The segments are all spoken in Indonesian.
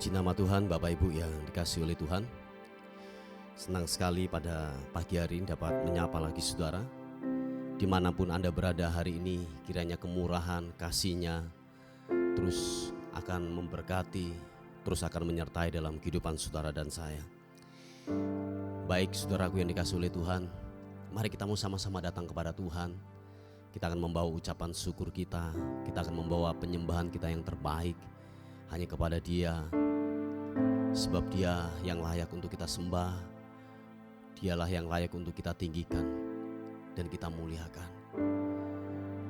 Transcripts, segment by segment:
Puji nama Tuhan, Bapak Ibu yang dikasihi oleh Tuhan. Senang sekali pada pagi hari ini dapat menyapa lagi saudara. Dimanapun Anda berada hari ini, kiranya kemurahan, kasih-Nya terus akan memberkati, terus akan menyertai dalam kehidupan saudara dan saya. Baik saudaraku yang dikasihi oleh Tuhan, mari kita mau sama-sama datang kepada Tuhan. Kita akan membawa ucapan syukur kita akan membawa penyembahan kita yang terbaik hanya kepada Dia. Sebab Dia yang layak untuk kita sembah, Dialah yang layak untuk kita tinggikan dan kita muliakan.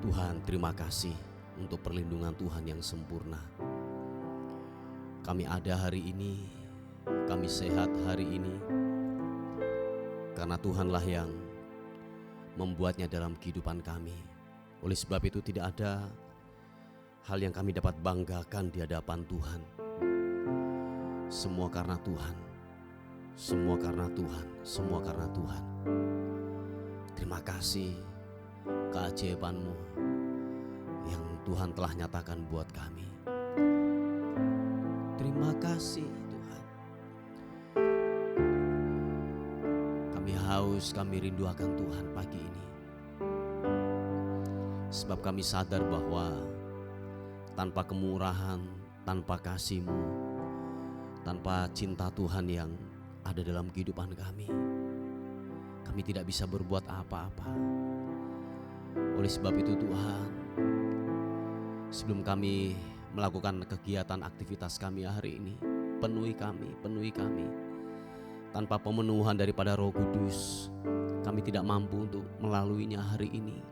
Tuhan, terima kasih untuk perlindungan Tuhan yang sempurna. Kami ada hari ini, kami sehat hari ini, karena Tuhanlah yang membuatnya dalam kehidupan kami. Oleh sebab itu tidak ada hal yang kami dapat banggakan di hadapan Tuhan. Semua karena Tuhan, semua karena Tuhan, semua karena Tuhan. Terima kasih keajaiban-Mu yang Tuhan telah nyatakan buat kami. Terima kasih Tuhan. Kami haus, kami rindu akan Tuhan pagi ini. Sebab kami sadar bahwa tanpa kemurahan, tanpa kasih-Mu, tanpa cinta Tuhan yang ada dalam kehidupan kami tidak bisa berbuat apa-apa. Oleh sebab itu Tuhan, sebelum kami melakukan kegiatan aktivitas kami hari ini, penuhi kami. Tanpa pemenuhan daripada Roh Kudus, kami tidak mampu untuk melaluinya hari ini.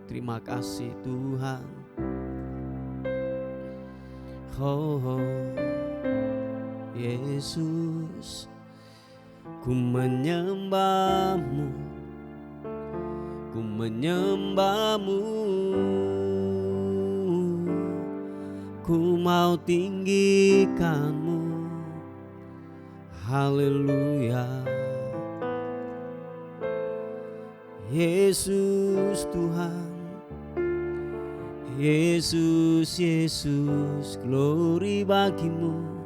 Terima kasih Tuhan. Yesus, ku menyembah-Mu, ku mau tinggikan-Mu. Haleluya. Yesus Tuhan, Yesus, glory bagi-Mu.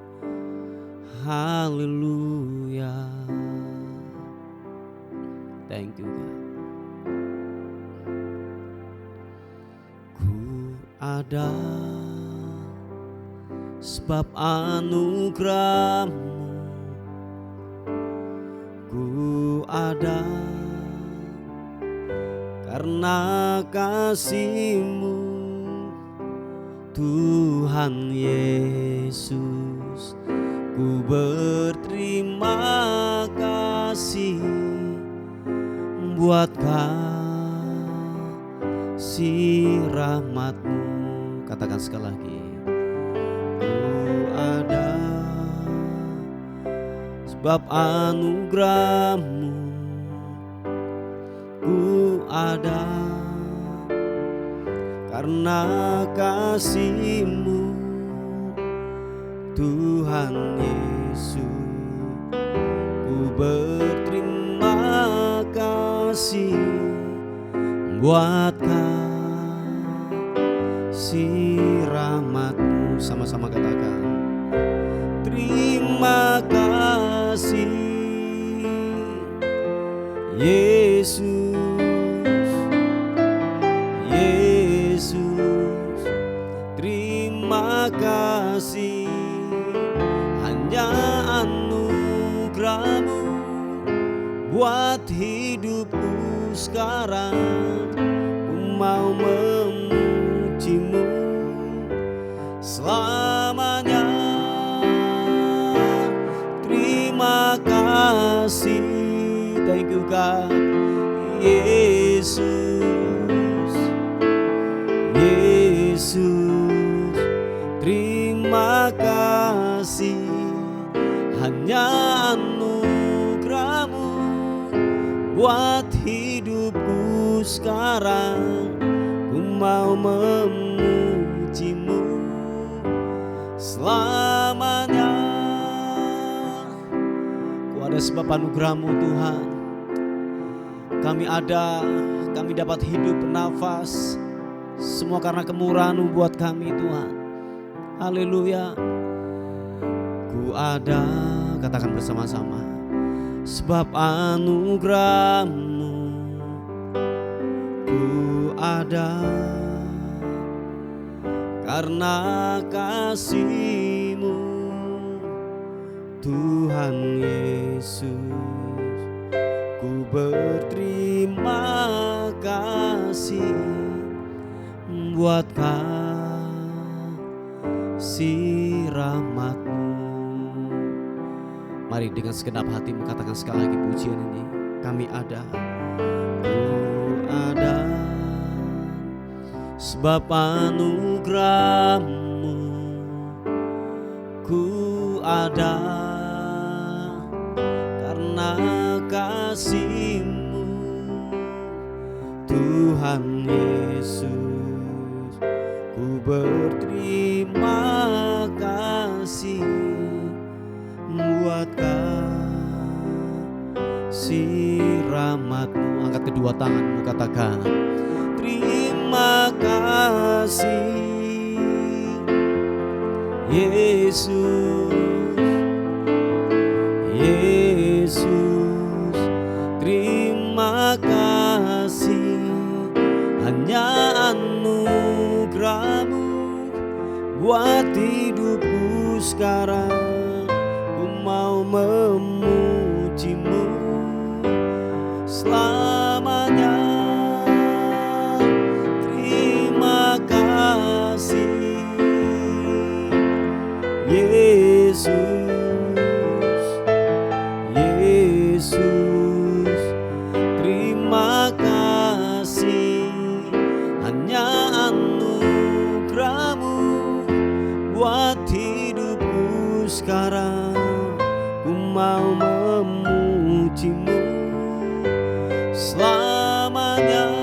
Haleluya. Thank you God. Ku ada sebab anugerah-Mu, ku ada karena kasih-Mu. Tuhan Yesus, ku berterima kasih buat kasih rahmat-Mu. Katakan sekali lagi. Ku ada sebab anugerah-Mu, ku ada karena kasih-Mu. Tuhan Yesus, ku berterima kasih buat kasih rahmat-Mu. Sama-sama katakan, terima kasih Yesus, terima kasih. Hanya anugerah-Mu buat hidupku sekarang. Ku mau memuji-Mu selamanya. Terima kasih, thank you God. Yesus, terima kasih. Hanya anugerah-Mu buat hidupku sekarang. Ku mau memuji-Mu selamanya. Ku ada sebab anugerah-Mu Tuhan. Kami dapat hidup bernafas, semua karena kemurahan-Mu buat kami Tuhan. Haleluya. ku ada, katakan bersama-sama, sebab anugerah-Mu ku ada, karena kasih-Mu Tuhan Yesus. Ku berterima kasih buat kasih rahmat-Mu. Mari dengan segenap hatimu katakan sekali lagi pujian ini. Kami ada, ku ada, sebab anugerah-Mu ku ada, karena kasih-Mu Tuhan Yesus. Ku berterima kasih buat kasih rahmat-Mu. Angkat kedua tanganmu, katakan terima kasih Yesus. Yesus, terima kasih, hanya anugerah-Mu buat hidupku sekarang. Ku mau memuji-Mu selamanya. Terima kasih Yesus. Yesus, terima kasih, hanya anugerah-Mu buat hidupku sekarang. Ku mau memuji-Mu selamanya.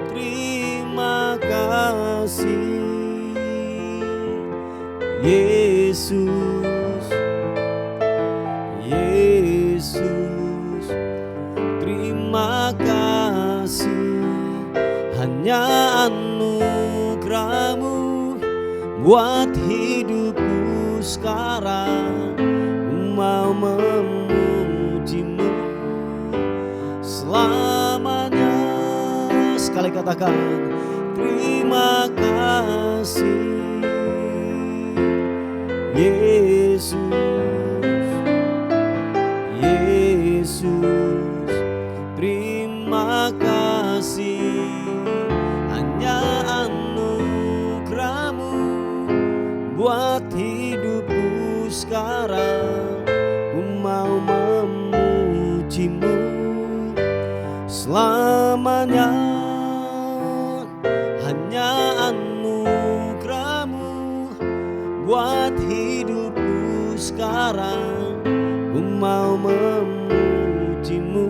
Terima kasih Yesus. Yesus, terima kasih, hanya anugerah-Mu buat hidupku sekarang. Ku mau memuji-Mu selamanya. Sekali katakan terima kasih Yesus. Yesus, terima kasih, hanya anugerah-Mu buat hidupku sekarang. Ku mau memuji-Mu selamanya. Hanya anugerah-Mu buat hidupku sekarang. Ku mau memuji-Mu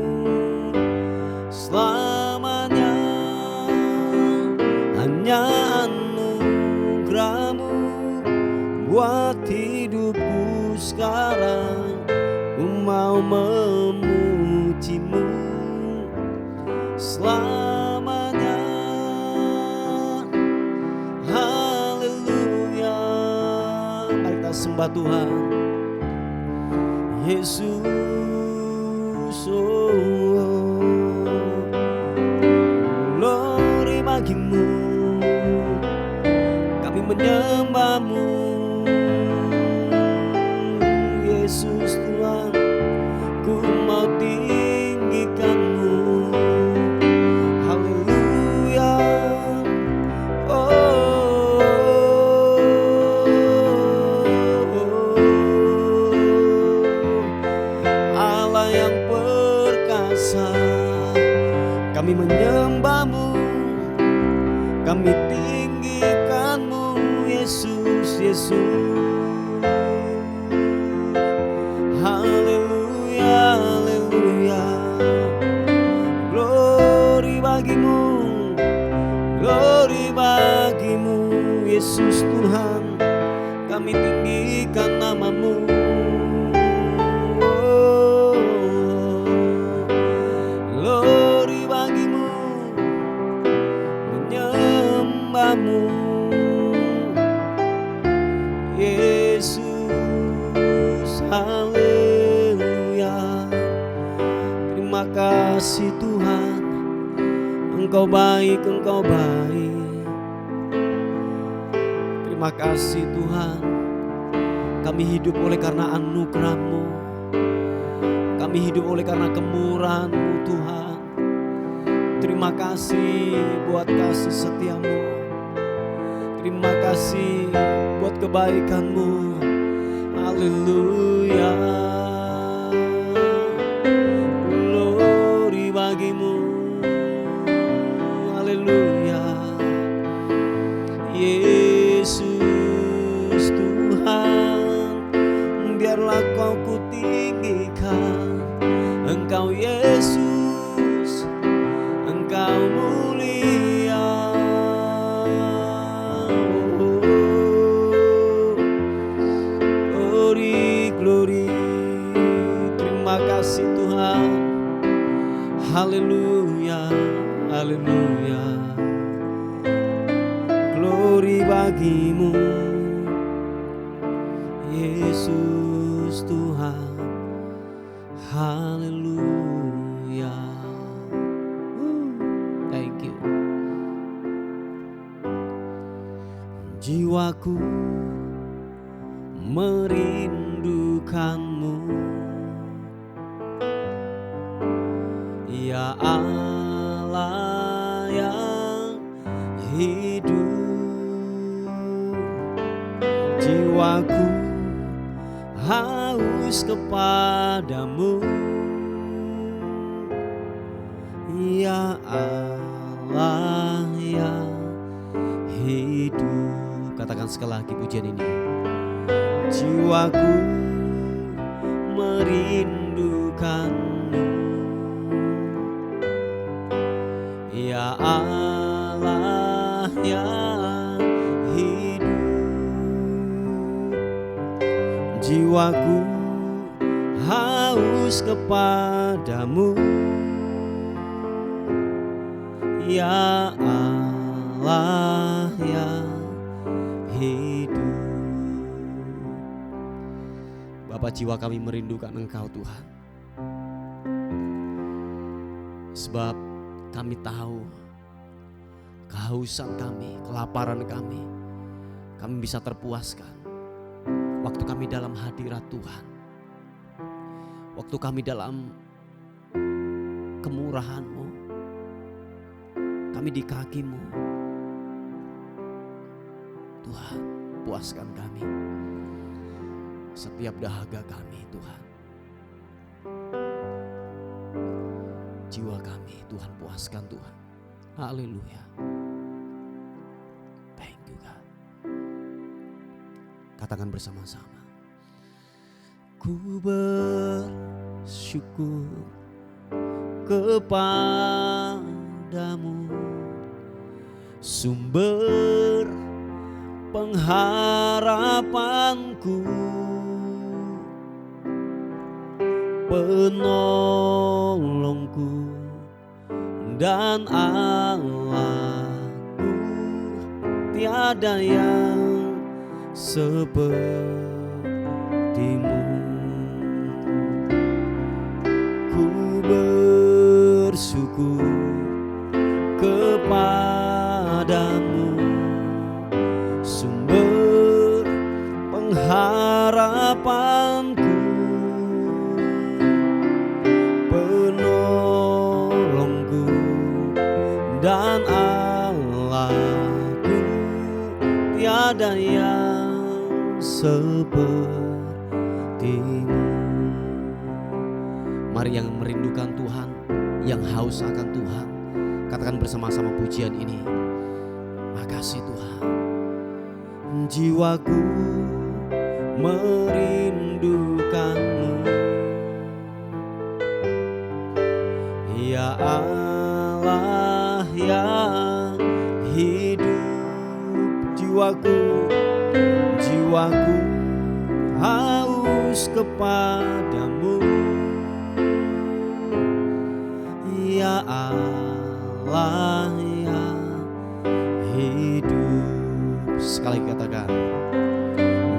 selamanya. Hanya anugerah-Mu buat hidupku sekarang. Ku mau memuji-Mu selamanya. Haleluya. Mari kita sembah Tuhan Yesus. Glory bagi-Mu, kami menyembah-Mu Yesus Tuhan. Ku mau tinggikan-Mu. Haleluya. Allah yang perkasa, kami menyembah-Mu, kami tinggikan-Mu Yesus. Yesus, haleluya, haleluya. Glory bagi-Mu, glory bagi-Mu Yesus Tuhan. Kami tinggikan nama-Mu. Glory bagi-Mu, menyembah-Mu Yesus. kasih Tuhan, Engkau baik, Engkau baik. Terima kasih Tuhan, kami hidup oleh karena anugerah-Mu, kami hidup oleh karena kemurahan-Mu Tuhan. Terima kasih buat kasih setia-Mu, terima kasih buat kebaikan-Mu. Haleluya, glory bagimu. Haleluya, Yesus Tuhan, biarlah Kau kutinggikan. Engkau Yesus, Engkau mulia. Glory, terima kasih Tuhan. Haleluya, haleluya, glory bagimu, Yesus Tuhan. Haleluya, thank you. Jiwaku merindukan-Mu, ya Allah yang hidup. Jiwaku haus kepadamu, ya Allah yang hidup. Katakan sekali lagi pujian ini. Jiwaku merindukan-Mu, ya Allah yang hidup. Jiwaku haus kepadamu, ya Allah yang hidup. Bapa, jiwa kami merindukan Engkau Tuhan, sebab kami tahu kehausan kami, kelaparan kami bisa terpuaskan waktu kami dalam hadirat Tuhan, waktu kami dalam kemurahan-Mu, kami di kaki-Mu. Tuhan, puaskan kami setiap dahaga kami Tuhan. Jiwa kami Tuhan, puaskan Tuhan. Haleluya, thank you God. Katakan bersama-sama. Ku bersyukur kepadamu, sumber pengharapanku, penolongku dan Allahku. Tiada yang sepertimu. Ku bersyukur kepadamu, sumber pengharapanku, penolongku dan Allahku. Tiada yang sepertimu. Mari yang merindukan Tuhan, yang haus akan Tuhan, katakan bersama-sama pujian ini. Makasih Tuhan. Jiwaku merindukan-Mu, ya Allah yang hidup. Jiwaku haus kepadamu, ya Allah yang hidup. Sekali katakan,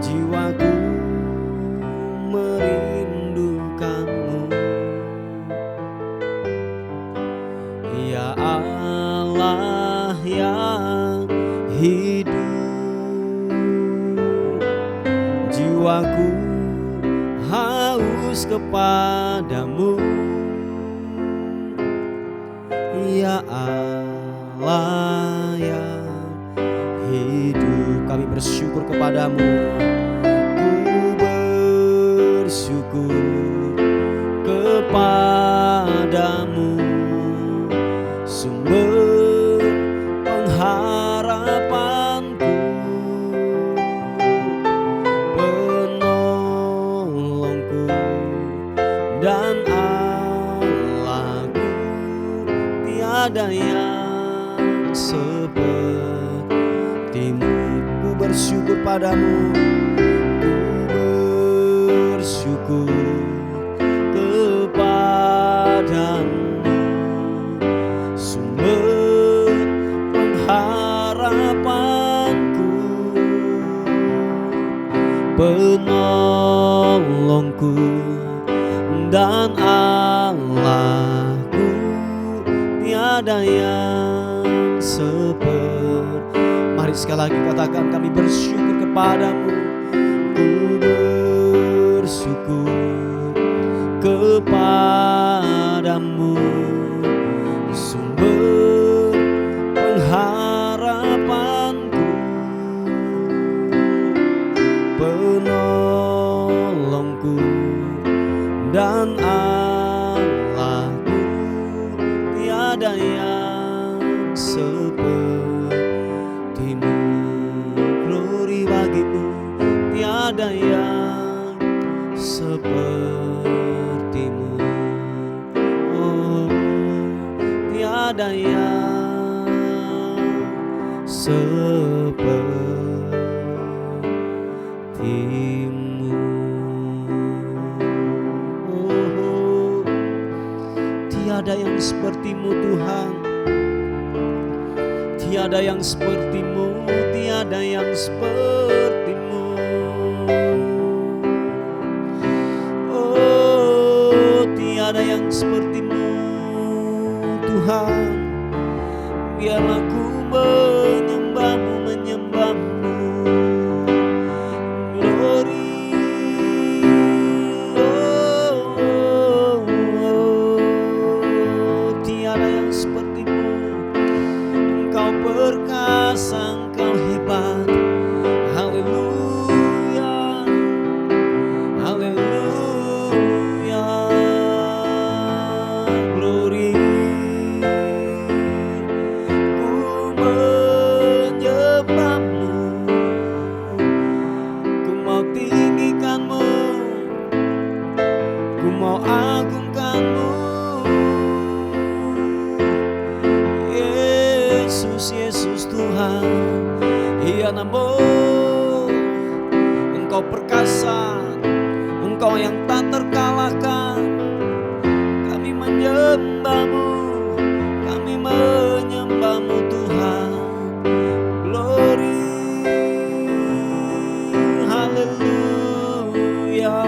jiwaku merindukan-Mu, hidup. Jiwaku haus kepadamu, ya Allah yang hidup. Kami bersyukur kepadamu, ku bersyukur kepadamu, sumber pengharapanku, penolongku dan Allahku. Tiada yang sepertimu. Ku bersyukur padamu, ku bersyukur kepadamu, sumber pengharapanku, penolongku dan Allahku. Tiada yang seperti. Mari sekali lagi katakan, kami bersyukur kepadamu, ku bersyukur kepadamu, sumber pengharapanku, penolongku dan Allahku. Tiada yang sepertimu. Glory bagimu, tiada yang sepertimu. Oh, tiada yang sepertimu. Oh, tiada yang sepertimu Tuhan. Tiada yang sepertimu, tiada yang sepertimu. Oh, tiada yang sepertimu Tuhan. Biarlah ku menyembahmu, menyembahmu. Glory. Oh, oh, oh. Tiada yang sepertimu. Engkau perkasa, Engkau hebat. Haleluya, haleluya. Glory. Ku menyembahmu, ku mau tinggikanmu, ku mau agungkanmu. Yesus, Yesus Tuhan, iya namo. Engkau perkasa, Engkau yang tak terkalahkan. Kami menyembahmu, kami menyembahmu Tuhan. Glory, haleluya.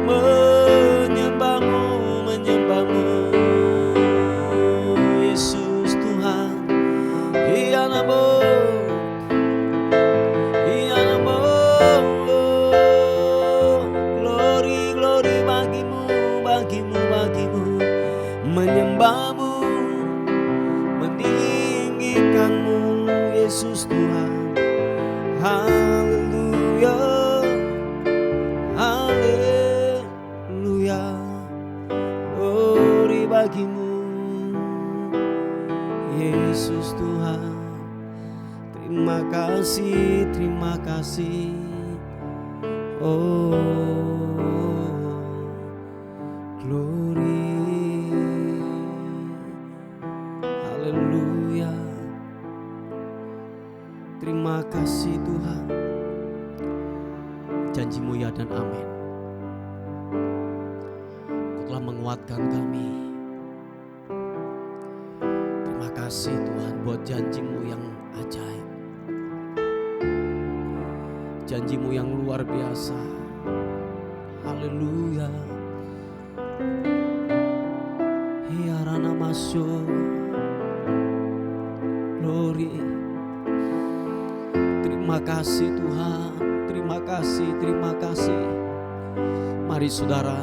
Menyembahmu, menyembahmu. Yesus Tuhan, iya namo, iya namo. Glory, glory bagimu, bagimu, bagimu. Menyembahmu, meninggikanmu Yesus Tuhan. Haleluya, haleluya. Glory bagimu Yesus Tuhan. Terima kasih, terima kasih. Oh, glory, haleluya. Terima kasih Tuhan. Janji-Mu ya dan amin. Kau telah menguatkan kami. Terima kasih Tuhan buat janji-Mu yang ajaib. Janji-Mu yang luar biasa. Haleluya. Ya rana masuk. Glory. Terima kasih Tuhan, terima kasih, terima kasih. Mari saudara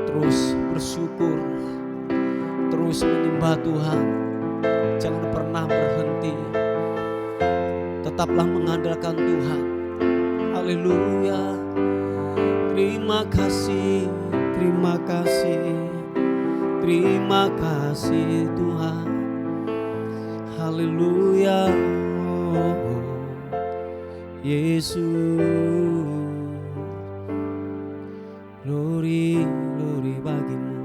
terus bersyukur, terus menyembah Tuhan. Jangan pernah berhenti, tetaplah mengandalkan Tuhan. Haleluya. Terima kasih, terima kasih, terima kasih Tuhan. Haleluya. Oh, Yesus. Glory, glory bagimu.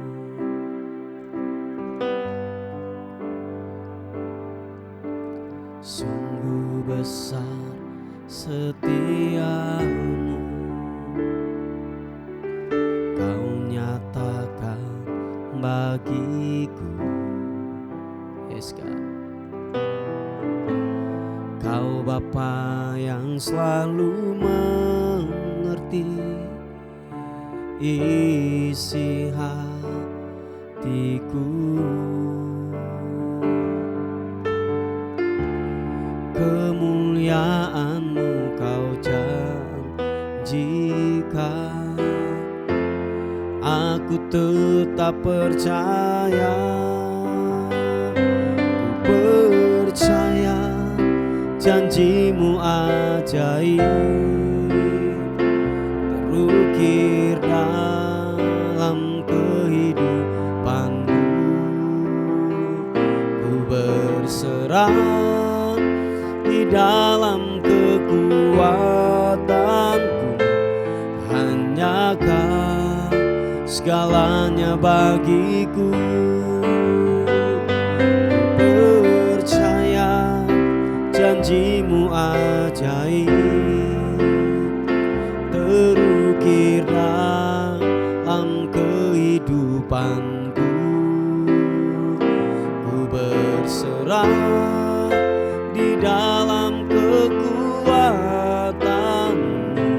Sungguh besar setiamu, Kau nyatakan bagiku. Yes, God. Kau Bapa yang selalu mengerti isi hatiku. Kemuliaan-Mu Kau janjikan, aku tetap percaya. Ku percaya janji-Mu ajaib, terukir dalam kehidupanku. Ku berserah di dalam kekuatanku, hanya Kau segalanya bagiku. Percaya janji-Mu ajaib, terukir dalam kehidupanku. Ku berserah di dalam kekuatan-Mu,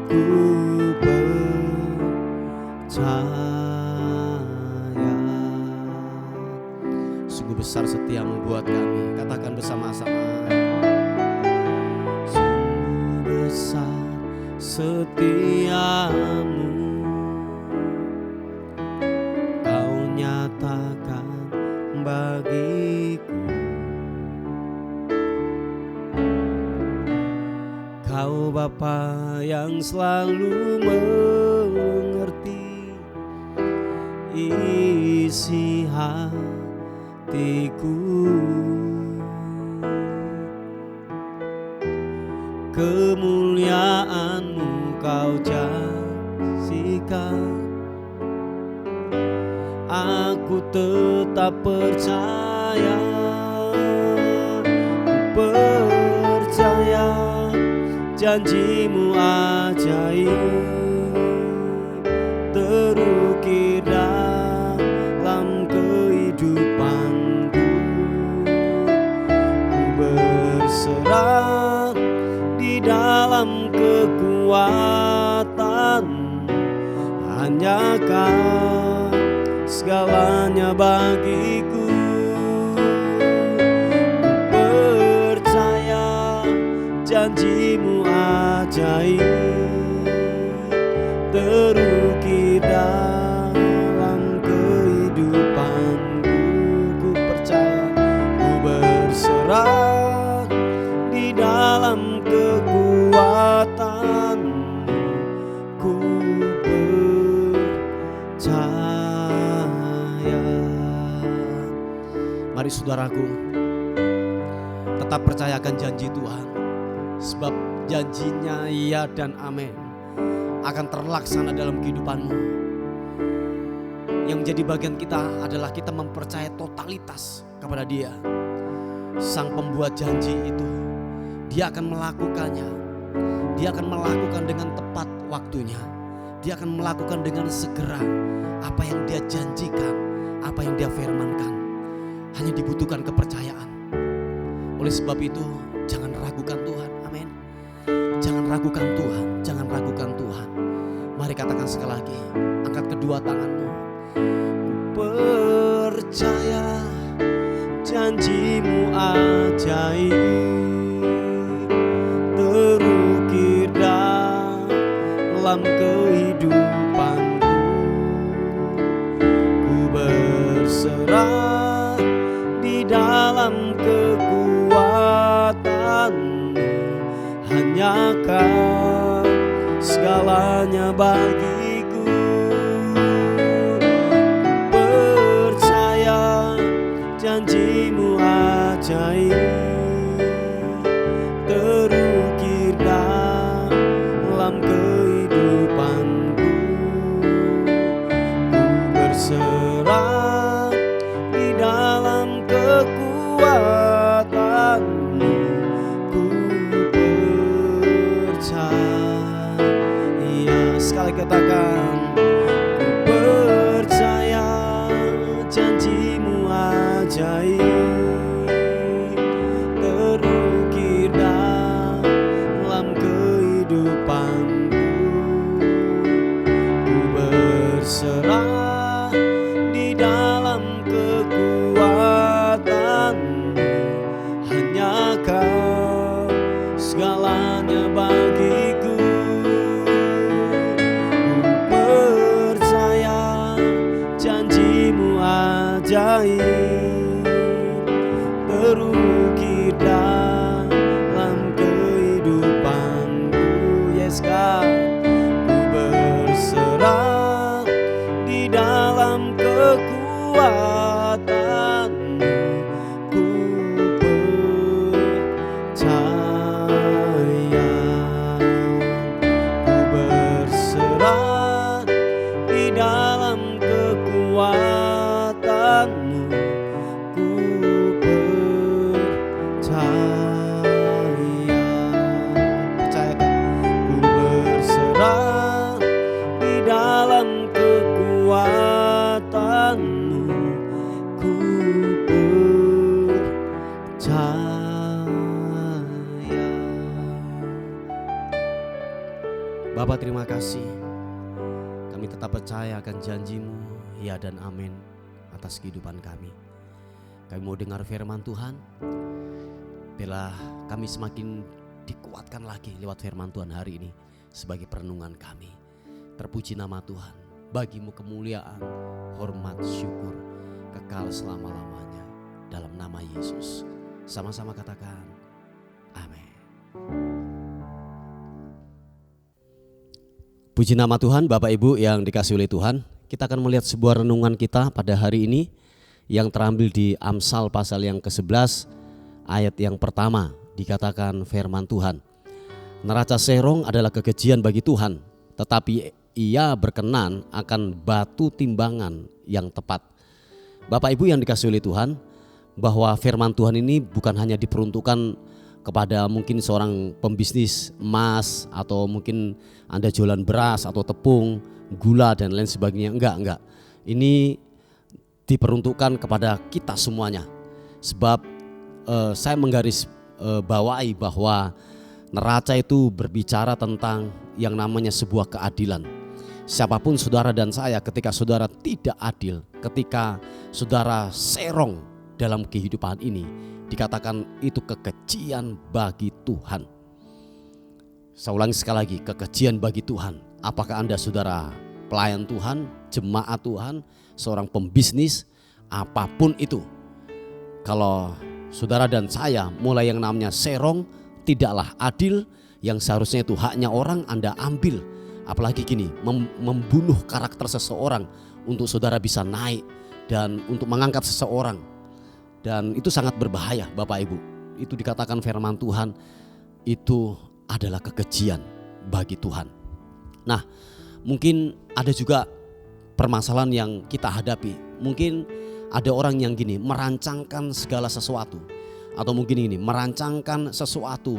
ku percaya. Sungguh besar setiamu buat kami. Katakan bersama-sama. Sungguh besar setiamu, Kau nyatakan bagiku. Kau Bapa yang selalu mengerti isi hatiku. Kemuliaan-Mu Kau janjikan, aku tetap percaya. Ku percaya janji-Mu ajaib, terukir dalam kehidupanku. Ku berserah di dalam kekuatan, hanya Kau segalanya bagiku. Ku percaya janji-Mu ajaib, terukir dalam kehidupanku. Ku percaya, ku berserah di dalam kekuatan, ku percaya. Mari saudaraku, tetap percayakan janji Tuhan, sebab janjinya iya dan amin akan terlaksana dalam kehidupanmu. Yang menjadi bagian kita adalah kita mempercayai totalitas kepada Dia. Sang pembuat janji itu, Dia akan melakukannya. Dia akan melakukan dengan tepat waktunya. Dia akan melakukan dengan segera apa yang Dia janjikan, apa yang Dia firmankan. Hanya dibutuhkan kepercayaan. Oleh sebab itu, jangan ragukan Tuhan. Amin. Jangan ragukan Tuhan, jangan ragukan Tuhan. Mari katakan sekali lagi, angkat kedua tanganmu. Percaya janjimu ajaib terukir dalam kehidupanku. Ku berserah di dalam kekuatanmu, hanya Kau segalanya bagiku. Ku percaya janjimu ajaib terukir dalam kehidupanku. Ku berserah di dalam kekuatanmu. Ku percaya, sekali katakan, ku percaya janjimu ajaib terukir dalam kehidupanku. Ku berserah di dalam kekuatanmu, hanya Kau segalanya bagiku. Ku percaya janjimu ajaib terukir dalam kehidupanku. Yes God, ku berserah di dalam kekuatanmu. Ku percaya, ku berserah di dalam kekuatanmu. Ku percaya, percayakan, ku berserah di dalam kekuatanmu. Ku percaya. Bapa, terima kasih. Kami tetap percaya akan janjimu, ya dan amin, atas kehidupan kami. Kami mau dengar firman Tuhan, biarlah kami semakin dikuatkan lagi lewat firman Tuhan hari ini sebagai perenungan kami. Terpuji nama Tuhan, bagimu kemuliaan, hormat, syukur, kekal selama-lamanya. Dalam nama Yesus, sama-sama katakan, amin. Puji nama Tuhan. Bapak Ibu yang dikasihi oleh Tuhan, kita akan melihat sebuah renungan kita pada hari ini yang terambil di Amsal pasal yang ke-11 ayat yang pertama. Dikatakan firman Tuhan, neraca serong adalah kekejian bagi Tuhan, tetapi Ia berkenan akan batu timbangan yang tepat. Bapak Ibu yang dikasihi oleh Tuhan, bahwa firman Tuhan ini bukan hanya diperuntukkan kepada mungkin seorang pembisnis emas, atau mungkin Anda jualan beras atau tepung, gula dan lain sebagainya. Enggak. Ini diperuntukkan kepada kita semuanya. Sebab saya menggaris bawahi bahwa neraca itu berbicara tentang yang namanya sebuah keadilan. Siapapun saudara dan saya, ketika saudara tidak adil, ketika saudara serong dalam kehidupan ini, dikatakan itu kekejian bagi Tuhan. Saya ulangi sekali lagi, kekejian bagi Tuhan. Apakah Anda saudara pelayan Tuhan, jemaat Tuhan, seorang pembisnis, apapun itu. Kalau saudara dan saya mulai yang namanya serong, tidaklah adil, yang seharusnya itu haknya orang Anda ambil. Apalagi gini, membunuh karakter seseorang untuk saudara bisa naik dan untuk mengangkat seseorang. Dan itu sangat berbahaya Bapak Ibu. Itu dikatakan firman Tuhan, itu adalah kekejian bagi Tuhan. Nah, mungkin ada juga permasalahan yang kita hadapi. Mungkin ada orang yang gini, merancangkan segala sesuatu. Atau mungkin ini, merancangkan sesuatu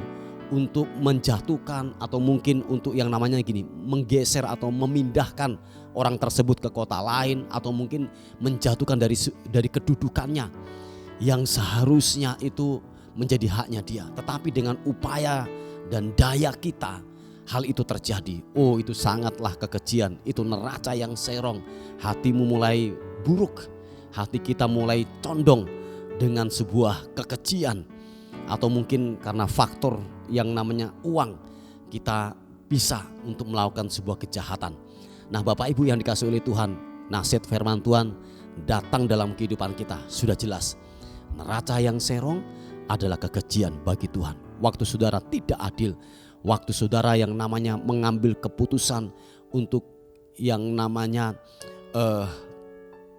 untuk menjatuhkan, atau mungkin untuk yang namanya gini, menggeser atau memindahkan orang tersebut ke kota lain, atau mungkin menjatuhkan dari kedudukannya yang seharusnya itu menjadi haknya dia. Tetapi dengan upaya dan daya kita, hal itu terjadi. Oh, itu sangatlah kekejian. Itu neraca yang serong. Hatimu mulai buruk, hati kita mulai condong dengan sebuah kekejian atau mungkin karena faktor yang namanya uang kita bisa untuk melakukan sebuah kejahatan. Nah, Bapak Ibu yang dikasihi oleh Tuhan, nasihat firman Tuhan datang dalam kehidupan kita sudah jelas. Neraca yang serong adalah kekejian bagi Tuhan. Waktu saudara tidak adil, waktu saudara yang namanya mengambil keputusan untuk yang namanya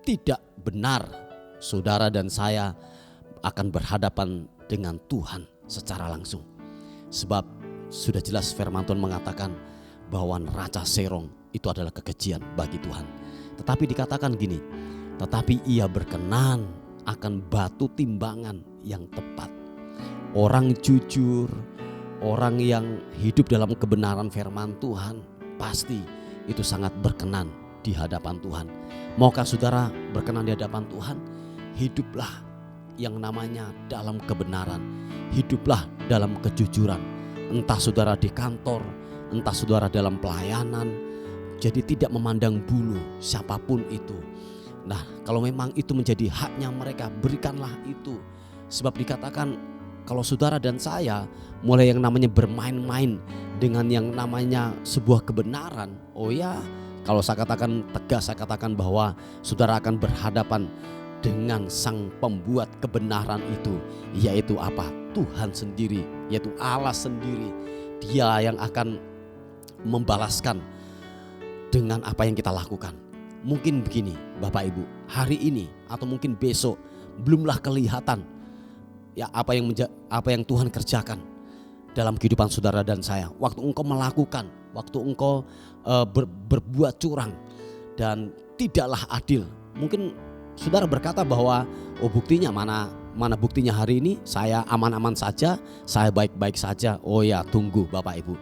tidak benar, saudara dan saya akan berhadapan dengan Tuhan secara langsung. Sebab sudah jelas firman Tuhan mengatakan bahwa neraca serong itu adalah kekejian bagi Tuhan. Tetapi dikatakan gini, tetapi ia berkenan akan batu timbangan yang tepat. Orang jujur, orang yang hidup dalam kebenaran firman Tuhan, pasti itu sangat berkenan di hadapan Tuhan. Maukah saudara berkenan di hadapan Tuhan? Hiduplah yang namanya dalam kebenaran, hiduplah dalam kejujuran. Entah saudara di kantor, entah saudara dalam pelayanan, jadi tidak memandang bulu siapapun itu. Nah, kalau memang itu menjadi haknya mereka, berikanlah itu. Sebab dikatakan kalau saudara dan saya mulai yang namanya bermain-main dengan yang namanya sebuah kebenaran, oh ya, kalau saya katakan tegas, saya katakan bahwa saudara akan berhadapan dengan sang pembuat kebenaran itu, yaitu apa? Tuhan sendiri, yaitu Allah sendiri. Dia yang akan membalaskan dengan apa yang kita lakukan. Mungkin begini Bapak Ibu, hari ini atau mungkin besok belumlah kelihatan ya apa yang Tuhan kerjakan dalam kehidupan saudara dan saya. Waktu engkau melakukan, waktu engkau berbuat curang dan tidaklah adil. Mungkin saudara berkata bahwa oh buktinya mana buktinya hari ini saya aman-aman saja, saya baik-baik saja. Oh ya, tunggu Bapak Ibu.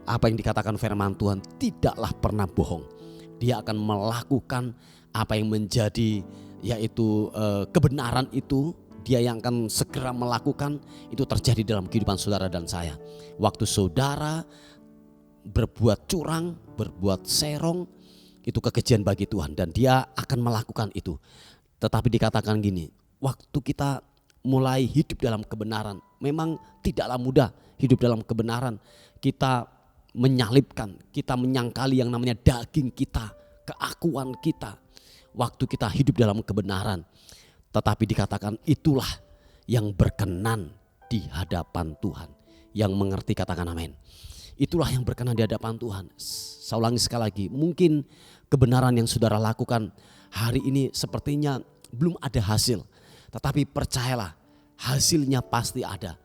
Apa yang dikatakan firman Tuhan tidaklah pernah bohong. Dia akan melakukan apa yang menjadi yaitu kebenaran itu. Dia yang akan segera melakukan itu terjadi dalam kehidupan saudara dan saya. Waktu saudara berbuat curang, berbuat serong, itu kekejian bagi Tuhan dan dia akan melakukan itu. Tetapi dikatakan gini, waktu kita mulai hidup dalam kebenaran, memang tidaklah mudah hidup dalam kebenaran. Kita menyalipkan, kita menyangkali yang namanya daging kita, keakuan kita, waktu kita hidup dalam kebenaran. Tetapi dikatakan itulah yang berkenan di hadapan Tuhan. Yang mengerti katakan amin. Itulah yang berkenan di hadapan Tuhan. Saya ulangi sekali lagi, mungkin kebenaran yang saudara lakukan hari ini sepertinya belum ada hasil. Tetapi percayalah, hasilnya pasti ada.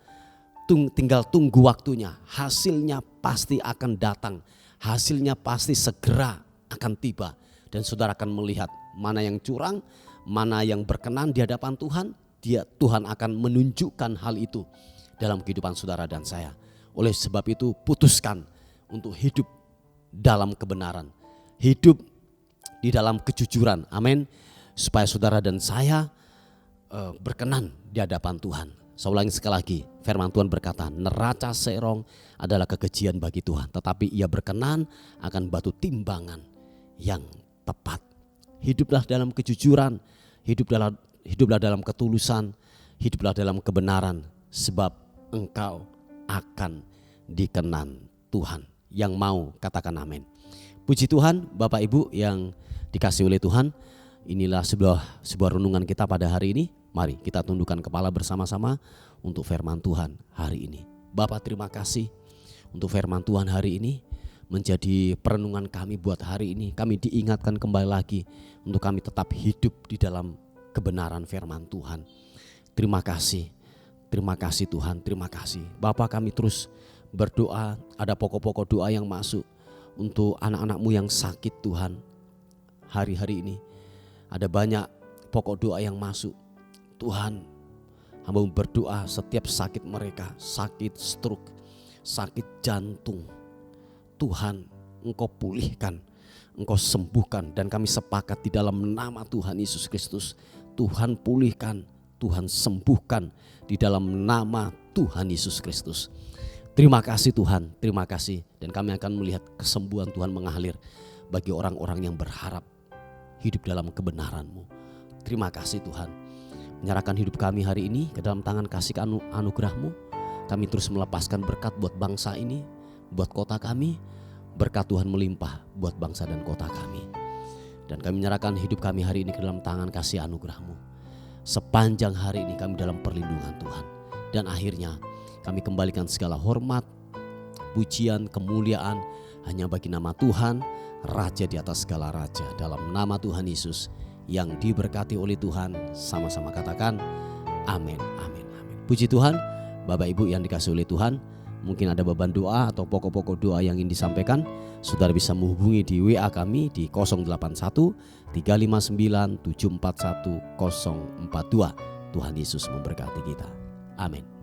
Tinggal tunggu waktunya, hasilnya pasti akan datang. Hasilnya pasti segera akan tiba. Dan saudara akan melihat mana yang curang, mana yang berkenan di hadapan Tuhan. Tuhan akan menunjukkan hal itu dalam kehidupan saudara dan saya. Oleh sebab itu putuskan untuk hidup dalam kebenaran, hidup di dalam kejujuran, amin. Supaya saudara dan saya berkenan di hadapan Tuhan. Saya ulangi sekali lagi, firman Tuhan berkata, neraca serong adalah kekejian bagi Tuhan, tetapi ia berkenan akan batu timbangan yang tepat. Hiduplah dalam kejujuran, hiduplah dalam ketulusan, hiduplah dalam kebenaran, sebab engkau akan dikenan Tuhan. Yang mau katakan amin. Puji Tuhan, Bapak Ibu yang dikasihi oleh Tuhan, inilah sebuah renungan kita pada hari ini. Mari kita tundukkan kepala bersama-sama untuk firman Tuhan hari ini. Bapak, terima kasih untuk firman Tuhan hari ini menjadi perenungan kami buat hari ini. Kami diingatkan kembali lagi untuk kami tetap hidup di dalam kebenaran firman Tuhan. Terima kasih Tuhan, terima kasih. Bapak, kami terus berdoa, ada pokok-pokok doa yang masuk untuk anak-anak-Mu yang sakit Tuhan. Hari-hari ini ada banyak pokok doa yang masuk. Tuhan, hamba berdoa setiap sakit mereka, sakit stroke, sakit jantung, Tuhan Engkau pulihkan, Engkau sembuhkan, dan kami sepakat di dalam nama Tuhan Yesus Kristus, Tuhan pulihkan, Tuhan sembuhkan di dalam nama Tuhan Yesus Kristus. Terima kasih Tuhan, terima kasih, dan kami akan melihat kesembuhan Tuhan mengalir bagi orang-orang yang berharap hidup dalam kebenaran-Mu. Terima kasih Tuhan. menyerahkan hidup kami hari ini ke dalam tangan kasih anugerah-Mu. Kami terus melepaskan berkat buat bangsa ini, buat kota kami. Berkat Tuhan melimpah buat bangsa dan kota kami. Dan kami menyerahkan hidup kami hari ini ke dalam tangan kasih anugerah-Mu. Sepanjang hari ini kami dalam perlindungan Tuhan. Dan akhirnya kami kembalikan segala hormat, pujian, kemuliaan hanya bagi nama Tuhan, Raja di atas segala raja. Dalam nama Tuhan Yesus yang diberkati oleh Tuhan, sama-sama katakan amin, amin, amin. Puji Tuhan. Bapak Ibu yang dikasihi oleh Tuhan, mungkin ada beban doa atau pokok-pokok doa yang ingin disampaikan, saudara bisa menghubungi di WA kami di 081 359 741 042. Tuhan Yesus memberkati kita. Amin.